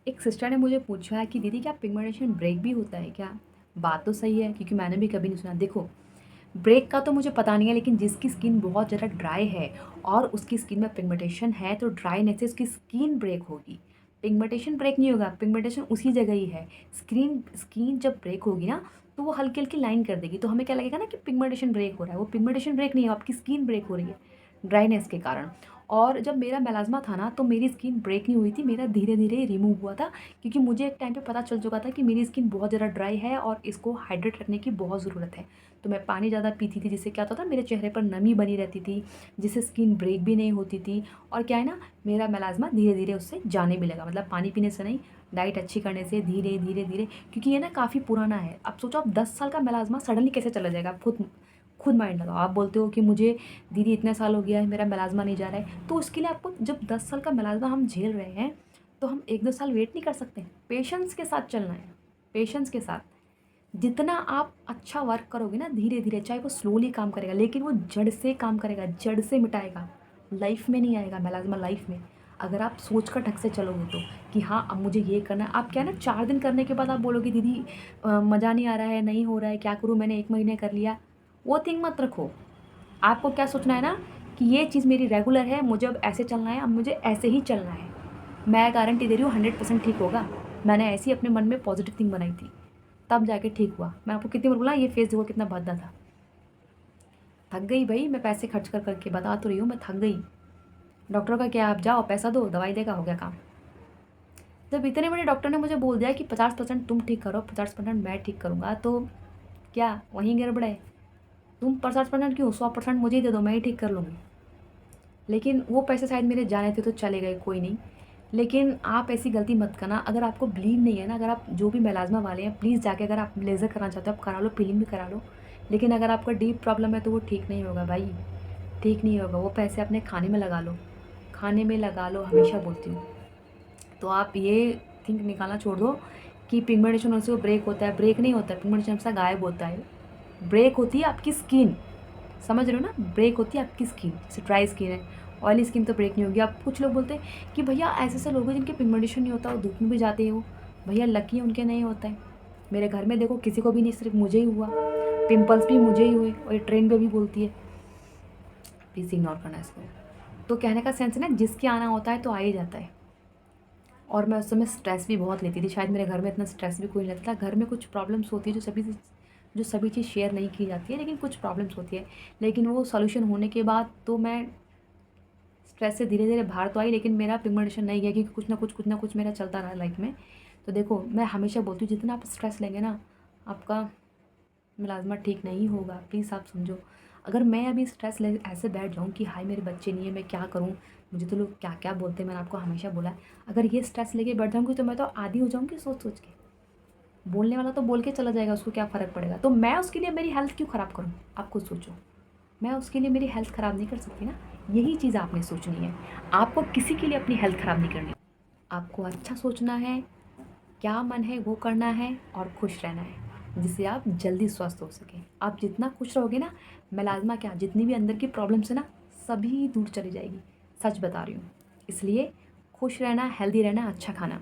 एक सिस्टर ने मुझे पूछा है कि दीदी क्या पिगमेंटेशन ब्रेक भी होता है क्या? बात तो सही है क्योंकि मैंने भी कभी नहीं सुना। देखो, ब्रेक का तो मुझे पता नहीं है, लेकिन जिसकी स्किन बहुत ज़्यादा ड्राई है और उसकी स्किन में पिगमेंटेशन है तो ड्राईनेस से उसकी स्किन ब्रेक होगी। पिगमेंटेशन ब्रेक नहीं होगा, पिगमेंटेशन उसी जगह ही है। स्क्रीन स्किन जब ब्रेक होगी ना तो वो हल्की-हल्की लाइन कर देगी, तो हमें क्या लगेगा ना कि पिगमेंटेशन ब्रेक हो रहा है। वो पिगमेंटेशन ब्रेक नहीं है, आपकी स्किन ब्रेक हो रही है ड्राईनेस के कारण। और जब मेरा मेलाज़्मा था ना तो मेरी स्किन ब्रेक नहीं हुई थी, मेरा धीरे-धीरे रिमूव हुआ था क्योंकि मुझे एक टाइम पे पता चल चुका था कि मेरी स्किन बहुत ज़्यादा ड्राई है और इसको हाइड्रेट रखने की बहुत ज़रूरत है। तो मैं पानी ज़्यादा पीती थी, जिससे क्या होता था मेरे चेहरे पर नमी बनी रहती थी, जिससे स्किन ब्रेक भी नहीं होती थी। और क्या है ना, मेरा मेलाज़्मा धीरे-धीरे उससे जाने भी लगा, मतलब पानी पीने से नहीं, डाइट अच्छी करने से धीरे, धीरे, धीरे। क्योंकि ये ना काफ़ी पुराना है। अब सोचो, आप 10 साल का मेलाज़्मा सडनली कैसे चला जाएगा? आप खुद खुद माइंड लगाओ। आप बोलते हो कि मुझे दीदी इतने साल हो गया है, मेरा मेलाज़्मा नहीं जा रहा है, तो उसके लिए आपको जब 10 साल का मेलाज़्मा हम झेल रहे हैं, तो हम 1-2 साल वेट नहीं कर सकते। पेशेंस के साथ चलना है, पेशेंस के साथ। जितना आप अच्छा वर्क करोगे ना धीरे-धीरे, चाहे वो स्लोली काम करेगा, लेकिन वो जड़ से काम करेगा, जड़ से मिटाएगा। लाइफ़ में नहीं आएगा मेलाज़्मा, लाइफ़ में। अगर आप सोच कर ढंग से चलोगे तो, कि हाँ, अब मुझे ये करना है। आप क्या है ना, 4 दिन करने के बाद आप बोलोगे दीदी मज़ा नहीं आ रहा है, नहीं हो रहा है, क्या करूँ, मैंने 1 महीने कर लिया। वो थिंक मत रखो। आपको क्या सोचना है ना कि ये चीज़ मेरी रेगुलर है, मुझे अब ऐसे चलना है, अब मुझे ऐसे ही चलना है। मैं गारंटी दे रही हूँ 100% ठीक होगा। मैंने ऐसी अपने मन में पॉज़िटिव थिंक बनाई थी, तब जाके ठीक हुआ। मैं आपको कितनी बार बोला, ये फेस देखो कितना भद्दा था। थक गई भई, मैं पैसे खर्च कर के बता तो रही हूँ, मैं थक गई। डॉक्टर का क्या, आप जाओ पैसा दो, दवाई देगा, हो गया काम। जब इतने बड़े डॉक्टर ने मुझे बोल दिया कि 50% तुम ठीक करो, 50% मैं ठीक करूँगा, तो क्या वहीं गड़बड़ है? तुम 50% क्यों, 100% मुझे ही दे दो, मैं ही ठीक कर लूँगी। लेकिन वो पैसे शायद मेरे जाने थे तो चले गए, कोई नहीं। लेकिन आप ऐसी गलती मत करना। अगर आपको बिलीव नहीं है ना, अगर आप जो भी मेलाज़्मा वाले हैं, प्लीज़ जाके अगर आप लेज़र कराना चाहते हो आप करा लो, पीलिंग भी करा लो। लेकिन अगर आपका डीप प्रॉब्लम है तो वो ठीक नहीं होगा भाई, ठीक नहीं होगा। वो पैसे अपने खाने में लगा लो, खाने में लगा लो, हमेशा बोलती हूँ। तो आप ये थिंक निकालना छोड़ दो कि पिगमेंटेशन होने से वो ब्रेक होता है, ब्रेक नहीं होता है, पिगमेंटेशन हमेशा गायब होता है। ब्रेक होती है आपकी स्किन, समझ रहे हो ना? ब्रेक होती है आपकी स्किन, जैसे ड्राई स्किन है, ऑयली स्किन तो ब्रेक नहीं होगी। अब कुछ लोग बोलते हैं कि भैया ऐसे-ऐसे लोग हैं जिनके पिगमेंटेशन नहीं होता, वो धूप में भी जाते हैं वो। भैया लकी है, उनके नहीं होता है। मेरे घर में देखो किसी को भी नहीं, सिर्फ मुझे ही हुआ। पिंपल्स भी मुझे ही हुए और ये ट्रेन पे भी बोलती है। प्लीज़ इग्नोर करना इसको। तो कहने का सेंस है ना, जिसके आना होता है तो आ ही जाता है। और मैं उस समय स्ट्रेस भी बहुत लेती थी, शायद मेरे घर में इतना स्ट्रेस भी कोई नहीं लेता था। घर में कुछ प्रॉब्लम्स होती है जो सभी चीज़ शेयर नहीं की जाती है, लेकिन कुछ प्रॉब्लम्स होती है। लेकिन वो सॉल्यूशन होने के बाद तो मैं स्ट्रेस से धीरे-धीरे बाहर तो आई, लेकिन मेरा पिगमेंटेशन नहीं गया क्योंकि कुछ ना कुछ मेरा चलता रहा लाइफ़ में। तो देखो, मैं हमेशा बोलती हूँ जितना आप स्ट्रेस लेंगे ना, आपका मुलाज़मा ठीक नहीं होगा, प्लीज़ आप समझो। अगर मैं अभी स्ट्रेस ले ऐसे बैठ जाऊँ कि हाय मेरे बच्चे नहीं है, मैं क्या करूँ? मुझे तो लोग क्या-क्या बोलते हैं, मैंने आपको हमेशा बोला है। अगर ये स्ट्रेस लेके बैठ जाऊँगी तो मैं तो आदी हो जाऊँगी सोच-सोच के। बोलने वाला तो बोल के चला जाएगा, उसको क्या फ़र्क पड़ेगा? तो मैं उसके लिए मेरी हेल्थ क्यों ख़राब करूँ? आप खुद सोचो। मैं उसके लिए मेरी हेल्थ ख़राब नहीं कर सकती ना, यही चीज़ आपने सोचनी है। आपको किसी के लिए अपनी हेल्थ ख़राब नहीं करनी। आपको अच्छा सोचना है, क्या मन है वो करना है और खुश रहना है, जिससे आप जल्दी स्वस्थ हो सकें। आप जितना खुश रहोगे ना, मेलाज़्मा क्या, जितनी भी अंदर की प्रॉब्लम्स है ना, सभी दूर चली जाएगी। सच बता रही हूँ। इसलिए खुश रहना, हेल्दी रहना, अच्छा खाना।